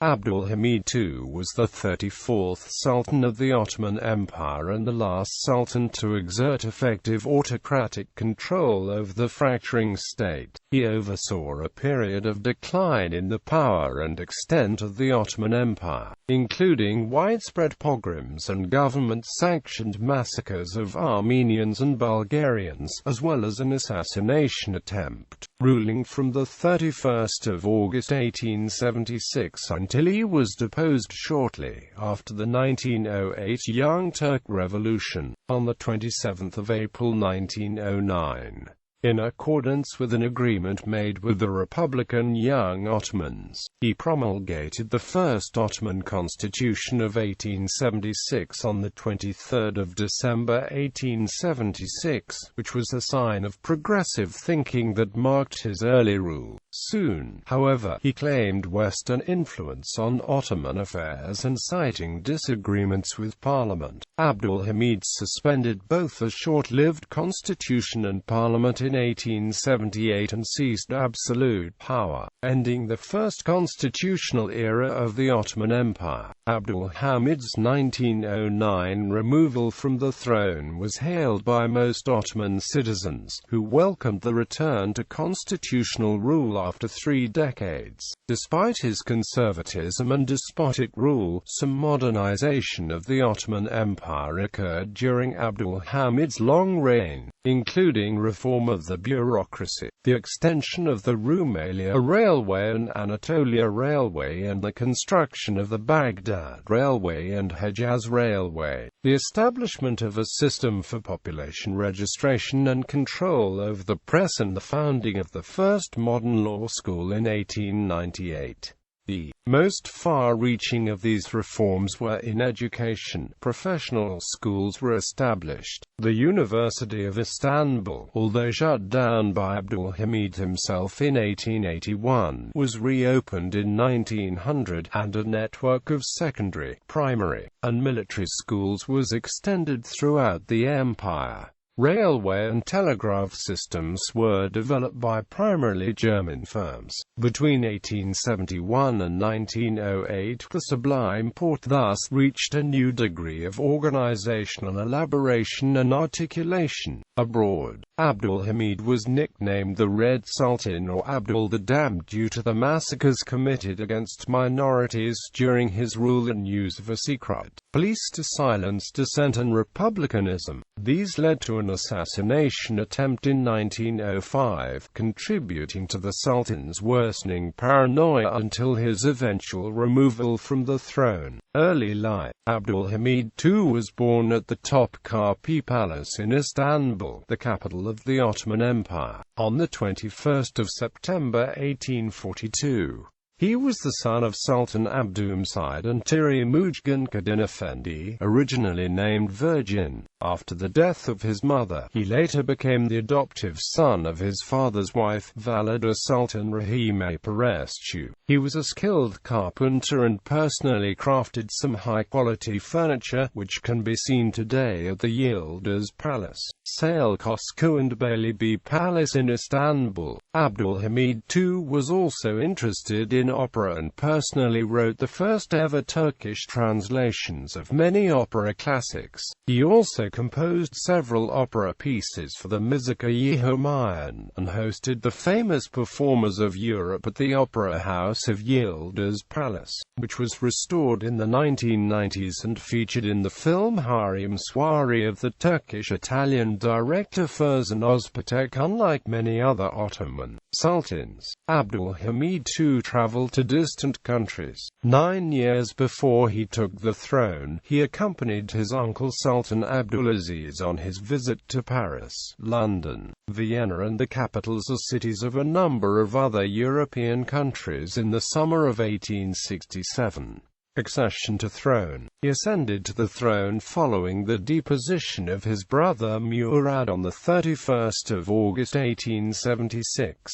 Abdul Hamid II was the 34th Sultan of the Ottoman Empire and the last Sultan to exert effective autocratic control over the fracturing state. He oversaw a period of decline in the power and extent of the Ottoman Empire, including widespread pogroms and government-sanctioned massacres of Armenians and Bulgarians, as well as an assassination attempt, ruling from the 31st of August 1876 until he was deposed shortly after the 1908 Young Turk Revolution, on the 27th of April 1909. In accordance with an agreement made with the Republican Young Ottomans, he promulgated the first Ottoman constitution of 1876 on the 23rd of December 1876, which was a sign of progressive thinking that marked his early rule. Soon, however, he claimed Western influence on Ottoman affairs and citing disagreements with Parliament. Abdul Hamid suspended both the short-lived constitution and Parliament in 1878 and seized absolute power, ending the first constitutional era of the Ottoman Empire. Abdul Hamid's 1909 removal from the throne was hailed by most Ottoman citizens, who welcomed the return to constitutional rule after 3 decades. Despite his conservatism and despotic rule, some modernization of the Ottoman Empire occurred during Abdul Hamid's long reign, including reform of the bureaucracy, the extension of the Rumelia Railway and Anatolia Railway, and the construction of the Baghdad Railway and Hejaz Railway, the establishment of a system for population registration and control over the press, and the founding of the first modern law school in 1898. The most far-reaching of these reforms were in education. Professional schools were established. The University of Istanbul, although shut down by Abdul Hamid himself in 1881, was reopened in 1900, and a network of secondary, primary, and military schools was extended throughout the empire. Railway and telegraph systems were developed by primarily German firms. Between 1871 and 1908, the Sublime Porte thus reached a new degree of organizational elaboration and articulation. Abroad, Abdul Hamid was nicknamed the Red Sultan or Abdul the Damned due to the massacres committed against minorities during his rule and use of a secret police to silence dissent and republicanism. These led to an assassination attempt in 1905, contributing to the Sultan's worsening paranoia until his eventual removal from the throne. Early life. Abdul Hamid II was born at the Topkapi Palace in Istanbul, the capital of the Ottoman Empire, on the 21st of September 1842. He was the son of Sultan Abdülhamid and Tiri Mujgan Kadın Efendi, originally named Virgin. After the death of his mother, he later became the adoptive son of his father's wife, Valide Sultan Rahime Perescu. He was a skilled carpenter and personally crafted some high-quality furniture, which can be seen today at the Yıldız Palace, Sayılkosko and Beyliği Palace in Istanbul. Abdul Hamid II was also interested in opera and personally wrote the first-ever Turkish translations of many opera classics. He also composed several opera pieces for the Müzik-i Humayun, and hosted the famous Performers of Europe at the Opera House of Yıldız Palace, which was restored in the 1990s and featured in the film Harim Swari of the Turkish-Italian director Ferzan Özpetek. Unlike many other Ottoman sultans, Abdul Hamid II traveled to distant countries. 9 years before he took the throne, he accompanied his uncle Sultan Abdulaziz on his visit to Paris, London, Vienna and the capitals or cities of a number of other European countries in the summer of 1867. Accession to throne. He ascended to the throne following the deposition of his brother Murad on the 31st of August 1876.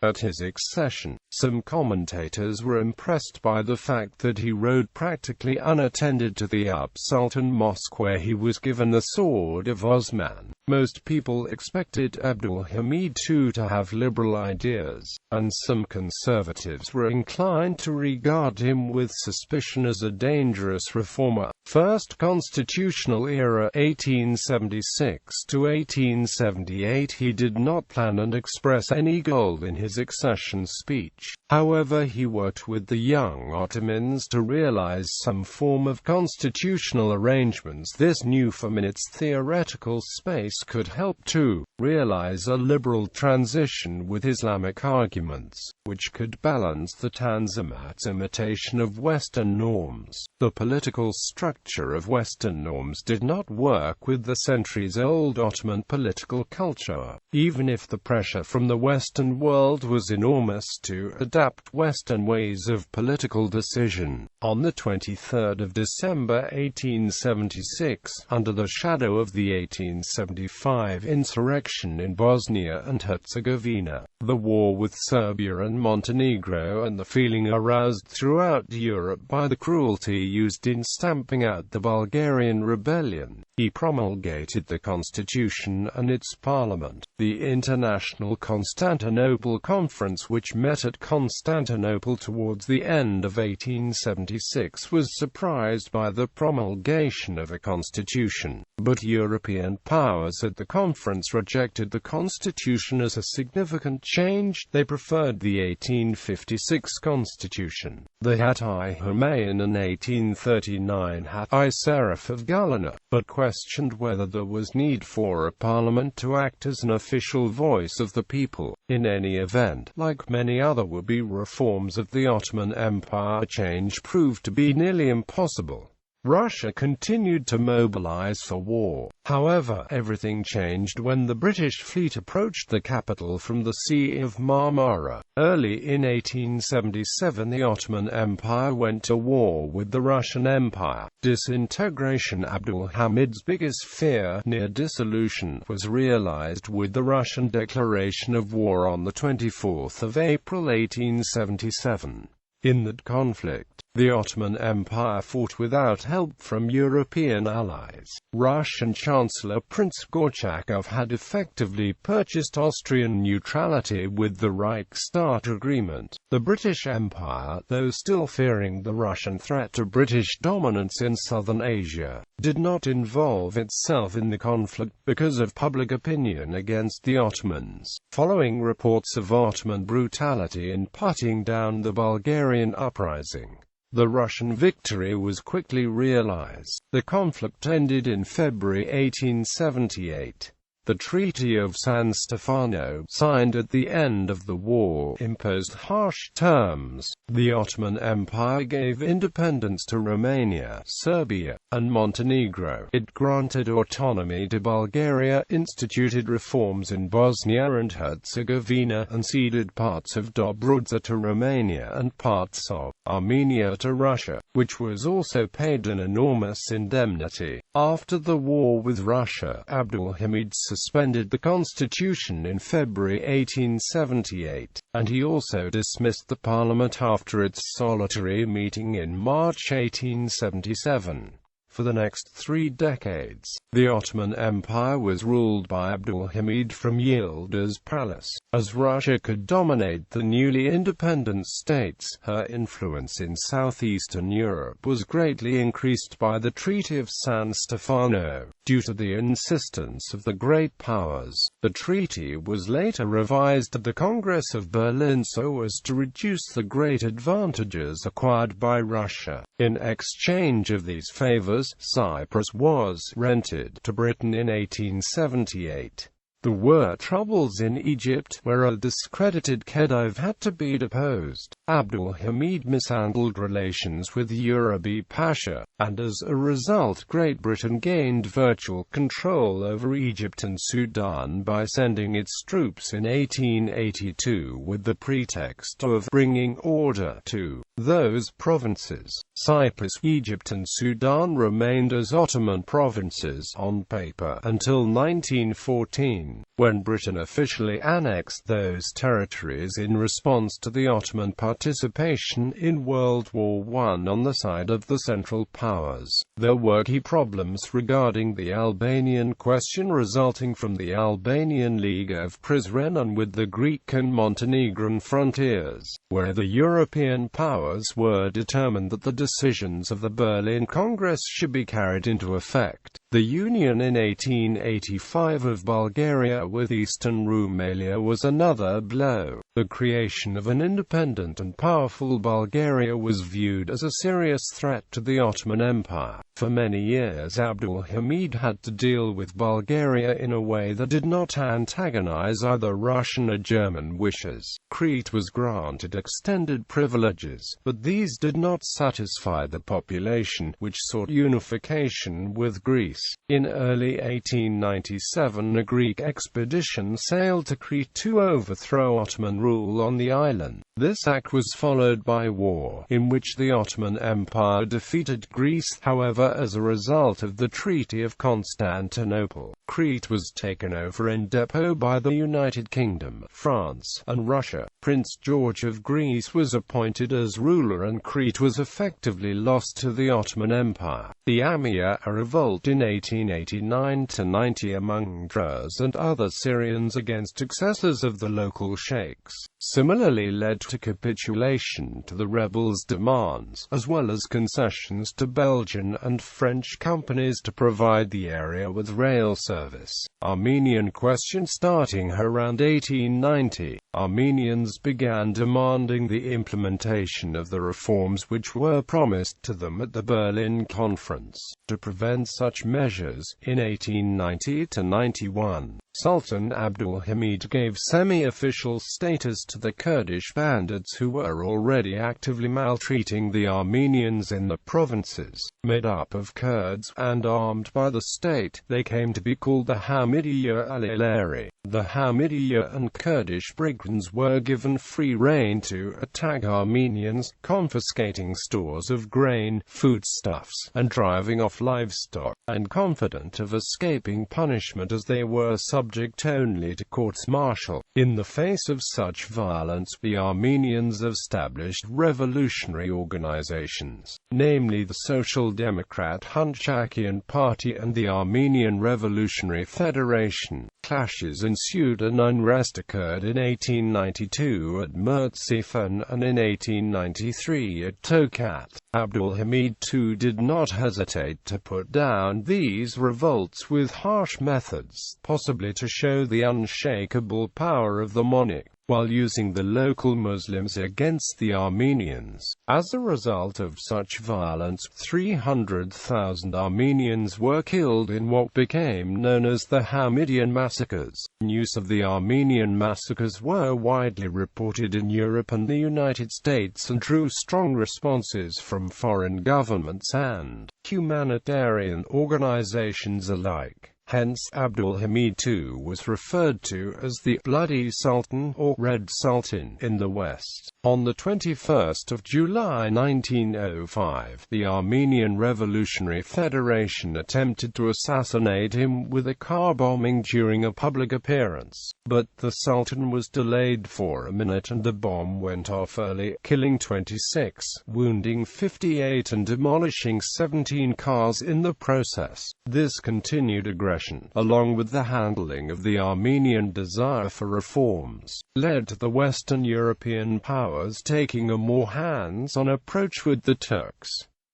At his accession, Some commentators were impressed by the fact that he rode practically unattended to the Sultan Mosque where he was given the sword of Osman. Most people expected Abdul Hamid II to have liberal ideas, and some conservatives were inclined to regard him with suspicion as a dangerous reformer. First Constitutional Era 1876 to 1878. He did not plan and express any goal in his accession speech. However, he worked with the Young Ottomans to realize some form of constitutional arrangements. This new form in its theoretical space could help to realize a liberal transition with Islamic arguments, which could balance the Tanzimat's imitation of Western norms. The political structure of Western norms did not work with the centuries-old Ottoman political culture, even if the pressure from the Western world was enormous to adapt Western ways of political decision. On the 23rd of December 1876, under the shadow of the 1875 insurrection in Bosnia and Herzegovina, the war with Serbia and Montenegro, and the feeling aroused throughout Europe by the cruelty used in stamping out the Bulgarian rebellion, he promulgated the Constitution and its parliament. The International Constantinople Conference, which met at Constantinople towards the end of 1876, was surprised by the promulgation of a constitution, but European powers at the conference rejected the constitution as a significant change. They preferred the 1856 constitution. The Hatay Humayun in 1839 Hatay Serif of Galana, but questioned whether there was need for a parliament to act as an official voice of the people. In any event, like many other would-be reforms of the Ottoman Empire, change proved to be nearly impossible. Russia continued to mobilize for war. However, everything changed when the British fleet approached the capital from the Sea of Marmara. Early in 1877, the Ottoman Empire went to war with the Russian Empire. Disintegration. Abdul Hamid's biggest fear, near dissolution, was realized with the Russian declaration of war on the 24th of April 1877. In that conflict, the Ottoman Empire fought without help from European allies. Russian Chancellor Prince Gorchakov had effectively purchased Austrian neutrality with the Reichstag Agreement. The British Empire, though still fearing the Russian threat to British dominance in southern Asia, did not involve itself in the conflict because of public opinion against the Ottomans. Following reports of Ottoman brutality in putting down the Bulgarian uprising, the Russian victory was quickly realized. The conflict ended in February 1878. The Treaty of San Stefano, signed at the end of the war, imposed harsh terms. The Ottoman Empire gave independence to Romania, Serbia, and Montenegro. It granted autonomy to Bulgaria, instituted reforms in Bosnia and Herzegovina, and ceded parts of Dobruja to Romania and parts of Armenia to Russia, which was also paid an enormous indemnity. After the war with Russia, Abdul Hamid suspended the constitution in February 1878, and he also dismissed the parliament after its solitary meeting in March 1877. For the next 3 decades, the Ottoman Empire was ruled by Abdul Hamid from Yildiz Palace. As Russia could dominate the newly independent states, her influence in southeastern Europe was greatly increased by the Treaty of San Stefano. Due to the insistence of the great powers, the treaty was later revised at the Congress of Berlin so as to reduce the great advantages acquired by Russia. In exchange of these favors, Cyprus was rented to Britain in 1878. There were troubles in Egypt, where a discredited Khedive had to be deposed. Abdul Hamid mishandled relations with Urabi Pasha, and as a result Great Britain gained virtual control over Egypt and Sudan by sending its troops in 1882 with the pretext of bringing order to those provinces. Cyprus, Egypt and Sudan remained as Ottoman provinces on paper until 1914. when Britain officially annexed those territories in response to the Ottoman participation in World War I on the side of the Central Powers. There were key problems regarding the Albanian question resulting from the Albanian League of Prizren with the Greek and Montenegrin frontiers, where the European powers were determined that the decisions of the Berlin Congress should be carried into effect. The union in 1885 of Bulgaria with Eastern Rumelia was another blow. The creation of an independent and powerful Bulgaria was viewed as a serious threat to the Ottoman Empire. For many years Abdul Hamid had to deal with Bulgaria in a way that did not antagonize either Russian or German wishes. Crete was granted extended privileges, but these did not satisfy the population, which sought unification with Greece. In early 1897 a Greek expedition sailed to Crete to overthrow Ottoman rule on the island. This act was followed by war, in which the Ottoman Empire defeated Greece. However, as a result of the Treaty of Constantinople, Crete was taken over and deposed by the United Kingdom, France, and Russia. Prince George of Greece was appointed as ruler and Crete was effectively lost to the Ottoman Empire. The Amia revolt in 1889–90 among Druze and other Syrians against successors of the local sheikhs similarly led to capitulation to the rebels' demands, as well as concessions to Belgian and French companies to provide the area with rail service. Armenian Question. Starting around 1890, Armenians began demanding the implementation of the reforms which were promised to them at the Berlin Conference. To prevent such measures, in 1890–91, Sultan Abdul Hamid gave semi-official status to the Kurdish bandits who were already actively maltreating the Armenians in the provinces. Made up of Kurds and armed by the state, they came to be called the Hamidiyya al-Ilari. The Hamidiyya and Kurdish brigands were given free rein to attack Armenians, confiscating stores of grain, foodstuffs, and driving off livestock, and confident of escaping punishment as they were subject only to courts-martial. In the face of such violence, the Armenians established revolutionary organizations, namely the Social Democrat Hunchakian Party and the Armenian Revolutionary Federation. Clashes ensued and unrest occurred in 1892 at Murtsifan and in 1893 at Tokat. Abdul Hamid II did not hesitate to put down these revolts with harsh methods, possibly to show the unshakable power of the monarch, while using the local Muslims against the Armenians. As a result of such violence, 300,000 Armenians were killed in what became known as the Hamidian massacres. News of the Armenian massacres were widely reported in Europe and the United States and drew strong responses from foreign governments and humanitarian organizations alike. Hence, Abdul Hamid II was referred to as the Bloody Sultan or Red Sultan in the West. On the 21st of July 1905, the Armenian Revolutionary Federation attempted to assassinate him with a car bombing during a public appearance. But the Sultan was delayed for a minute and the bomb went off early, killing 26, wounding 58 and demolishing 17 cars in the process. This continued aggression, along with the handling of the Armenian desire for reforms, led to the Western European powers taking a more hands-on approach with the Turks,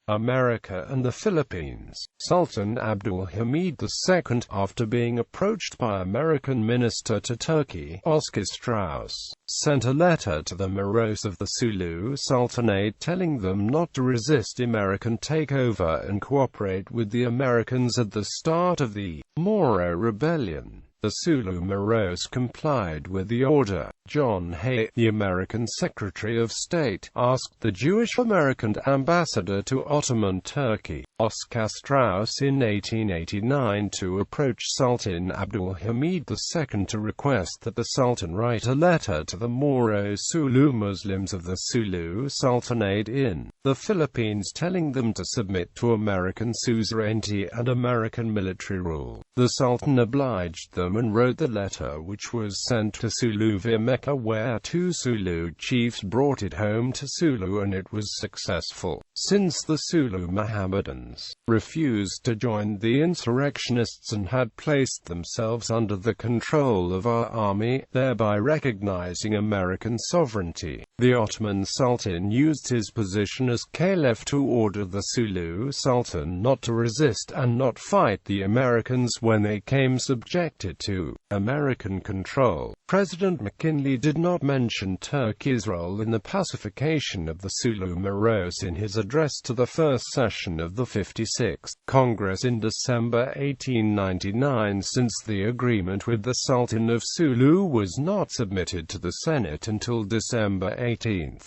America and the Philippines. Sultan Abdul Hamid II, after being approached by American Minister to Turkey, Oscar Strauss, sent a letter to the Moros of the Sulu Sultanate telling them not to resist American takeover and cooperate with the Americans at the start of the Moro Rebellion. The Sulu Moros complied with the order. John Hay, the American Secretary of State, asked the Jewish-American ambassador to Ottoman Turkey, Oscar Strauss, in 1889 to approach Sultan Abdul Hamid II to request that the Sultan write a letter to the Moro Sulu Muslims of the Sulu Sultanate in the Philippines telling them to submit to American suzerainty and American military rule. The Sultan obliged them and wrote the letter, which was sent to Sulu via Mecca, where two Sulu chiefs brought it home to Sulu, and it was successful. Since the Sulu Mohammedans refused to join the insurrectionists and had placed themselves under the control of our army, thereby recognizing American sovereignty, the Ottoman Sultan used his position as caliph to order the Sulu Sultan not to resist and not fight the Americans when they came subjected to American control. President McKinley did not mention Turkey's role in the pacification of the Sulu Moros in his address to the first session of the 56th Congress in December 1899, since the agreement with the Sultan of Sulu was not submitted to the Senate until December 18.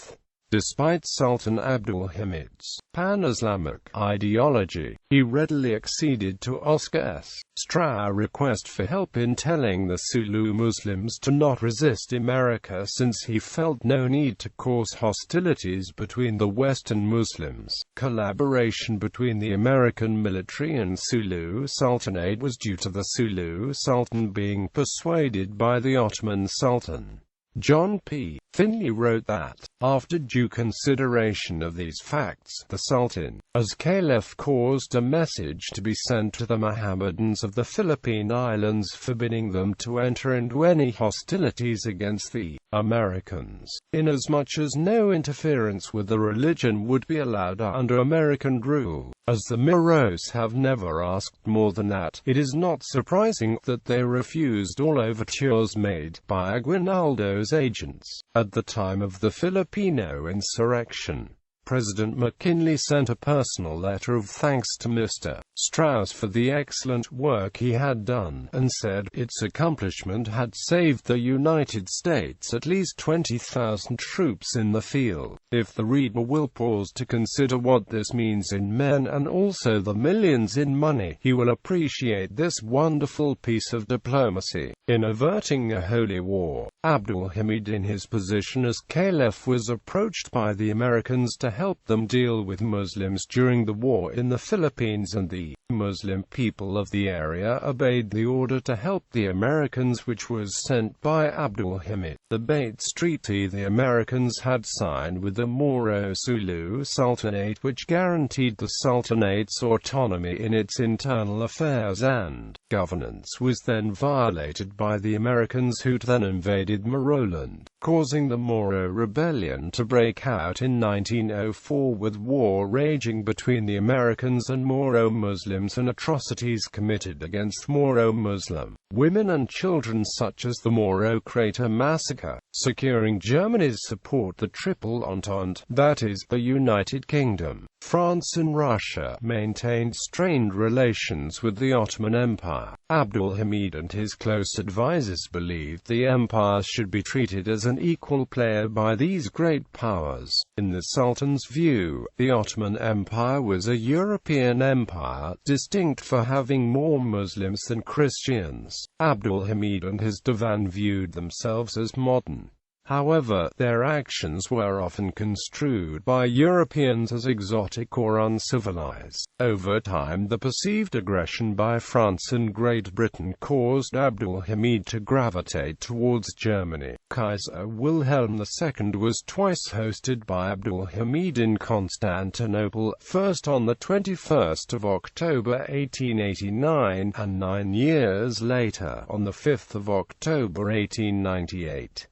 Despite Sultan Abdul Hamid's pan-Islamic ideology, he readily acceded to Oscar Strauss' request for help in telling the Sulu Muslims to not resist America, since he felt no need to cause hostilities between the Western Muslims. Collaboration between the American military and Sulu Sultanate was due to the Sulu Sultan being persuaded by the Ottoman Sultan. John P. Finley wrote that, after due consideration of these facts, the Sultan, as caliph, caused a message to be sent to the Mohammedans of the Philippine Islands forbidding them to enter into any hostilities against the Americans, inasmuch as no interference with the religion would be allowed under American rule. As the Moros have never asked more than that, it is not surprising that they refused all overtures made by Aguinaldo's agents at the time of the Filipino insurrection. President McKinley sent a personal letter of thanks to Mr. Strauss for the excellent work he had done, and said its accomplishment had saved the United States at least 20,000 troops in the field. If the reader will pause to consider what this means in men and also the millions in money, he will appreciate this wonderful piece of diplomacy. In averting a holy war, Abdul Hamid, in his position as caliph, was approached by the Americans to help them deal with Muslims during the war in the Philippines, and the Muslim people of the area obeyed the order to help the Americans, which was sent by Abdul Hamid. The Bates Treaty the Americans had signed with the Moro Sulu Sultanate, which guaranteed the Sultanate's autonomy in its internal affairs and governance, was then violated by the Americans, who then invaded Moroland, causing the Moro Rebellion to break out in 1904, with war raging between the Americans and Moro Muslims and atrocities committed against Moro Muslim women and children, such as the Moro Crater Massacre. Securing Germany's support, the Triple Entente, that is, the United Kingdom, France and Russia, maintained strained relations with the Ottoman Empire. Abdul Hamid and his close advisors believed the empire should be treated as an equal player by these great powers. In the Sultan's view, the Ottoman Empire was a European empire, distinct for having more Muslims than Christians. Abdul Hamid and his divan viewed themselves as modern. However, their actions were often construed by Europeans as exotic or uncivilized. Over time, the perceived aggression by France and Great Britain caused Abdul Hamid to gravitate towards Germany. Kaiser Wilhelm II was twice hosted by Abdul Hamid in Constantinople, first on the 21st of October 1889, and 9 years later, on the 5th of October 1898.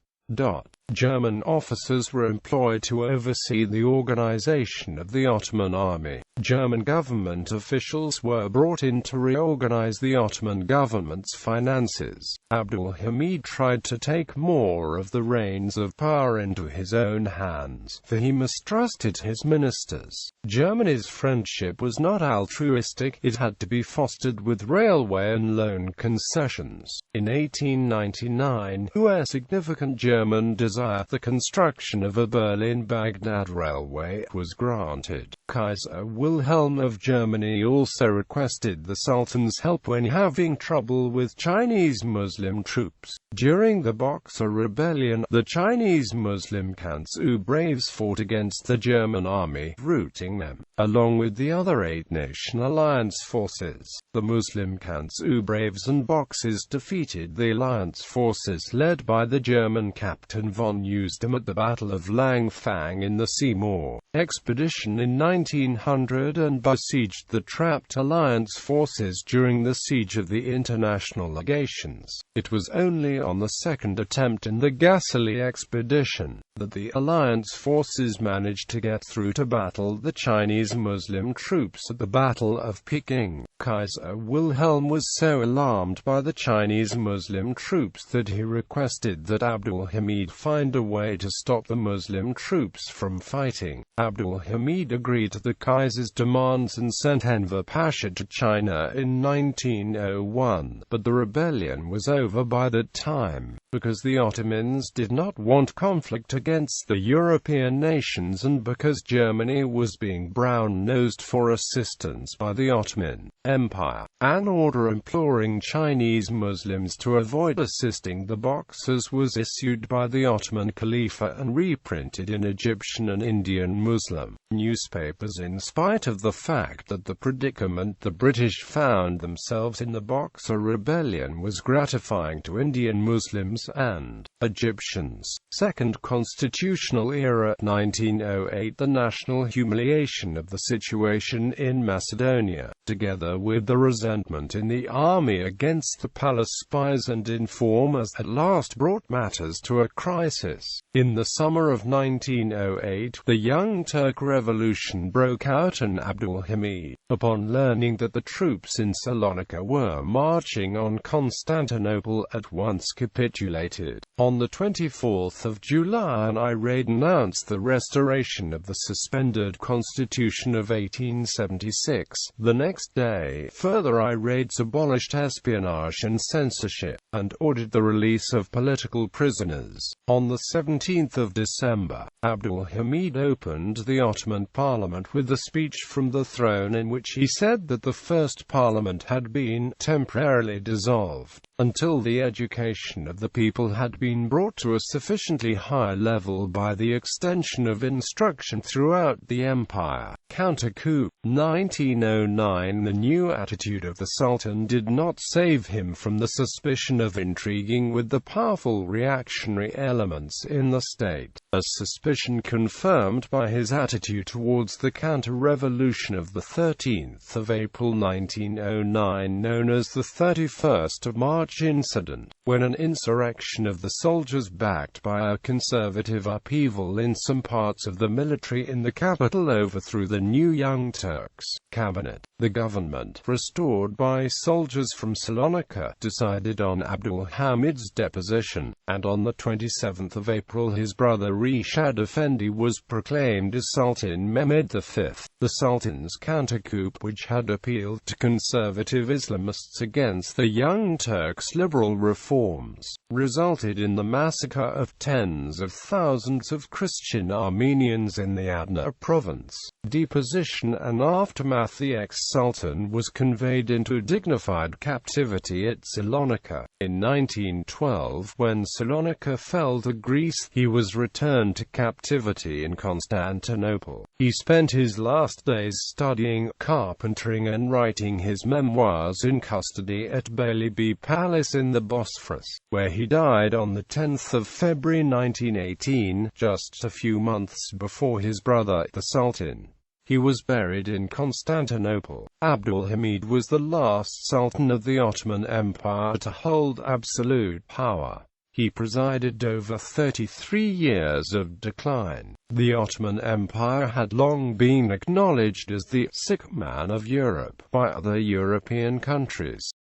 German officers were employed to oversee the organization of the Ottoman army. German government officials were brought in to reorganize the Ottoman government's finances. Abdul Hamid tried to take more of the reins of power into his own hands, for he mistrusted his ministers. Germany's friendship was not altruistic, it had to be fostered with railway and loan concessions. In 1899, a significant German desire, the construction of a Berlin-Baghdad railway, was granted. Kaiser Wilhelm of Germany also requested the Sultan's help when having trouble with Chinese Muslim troops. During the Boxer Rebellion, the Chinese Muslim Kansu braves fought against the German army, routing them, along with the other 8 Nation Alliance forces. The Muslim Kansu braves and Boxers defeated the Alliance forces led by the German Captain von Usedom at the Battle of Langfang in the Seymour expedition in 1900 and besieged the trapped Alliance forces during the siege of the international legations. It was only on the second attempt in the Gassili expedition that the Alliance forces managed to get through to battle the Chinese Muslim troops at the Battle of Peking. Kaiser Wilhelm was so alarmed by the Chinese Muslim troops that he requested that Abdul Hamid find a way to stop the Muslim troops from fighting. Abdul Hamid agreed to the Kaiser's demands and sent Enver Pasha to China in 1901, but the rebellion was over by that time, because the Ottomans did not want conflict against the European nations and because Germany was being brown-nosed for assistance by the Ottoman Empire. An order imploring Chinese Muslims to avoid assisting the Boxers was issued by the Ottoman Khalifa and reprinted in Egyptian and Indian Muslim newspapers in spite of the fact that the predicament the British found themselves in the Boxer Rebellion was gratifying to Indian Muslims and Egyptians. Second Constitutional Era 1908. The national humiliation of the situation in Macedonia, together with the resentment in the army against the palace spies and informers, at last brought matters to a crisis. In the summer of 1908, the Young Turk Revolution broke out and Abdul Hamid, upon learning that the troops in Salonika were marching on Constantinople, at once capitulated. On the 24th of July, an irate announced the restoration of the suspended constitution of 1876. The next day, further irates abolished espionage and censorship, and ordered the release of political prisoners. On the 17th of December, Abdul Hamid opened the Ottoman Parliament with a speech from the throne in which he said that the first parliament had been temporarily dissolved until the education of the people had been brought to a sufficiently high level by the extension of instruction throughout the empire. Counter-Coup 1909. The new attitude of the Sultan did not save him from the suspicion of intriguing with the powerful reactionary elements in the state, a suspicion confirmed by his attitude towards the counter-revolution of the 13th of April 1909, known as the 31st of March incident, when an insurrection of the soldiers backed by a conservative upheaval in some parts of the military in the capital overthrew the new Young Turks cabinet. The government, restored by soldiers from Salonika, decided on Abdul Hamid's deposition, and on the 27th of April his brother Rishad Effendi was proclaimed as Sultan Mehmed V. The Sultan's counter-coup, which had appealed to conservative Islamists against the Young Turks' liberal reforms, resulted in the massacre of tens of thousands of Christian Armenians in the Adana province. Deposition and Aftermath. The ex-Sultan was conveyed into dignified captivity at Salonika. In 1912, when Salonika fell to Greece, he was returned to captivity in Constantinople. He spent his last days studying carpentering and writing his memoirs in custody at Beylibi Palace in the Bosphorus, where he died on the 10th of February 1918, just a few months before his brother, the Sultan. He was buried in Constantinople. Abdul Hamid was the last Sultan of the Ottoman Empire to hold absolute power. He presided over 33 years of decline. The Ottoman Empire had long been acknowledged as the sick man of Europe by other European countries.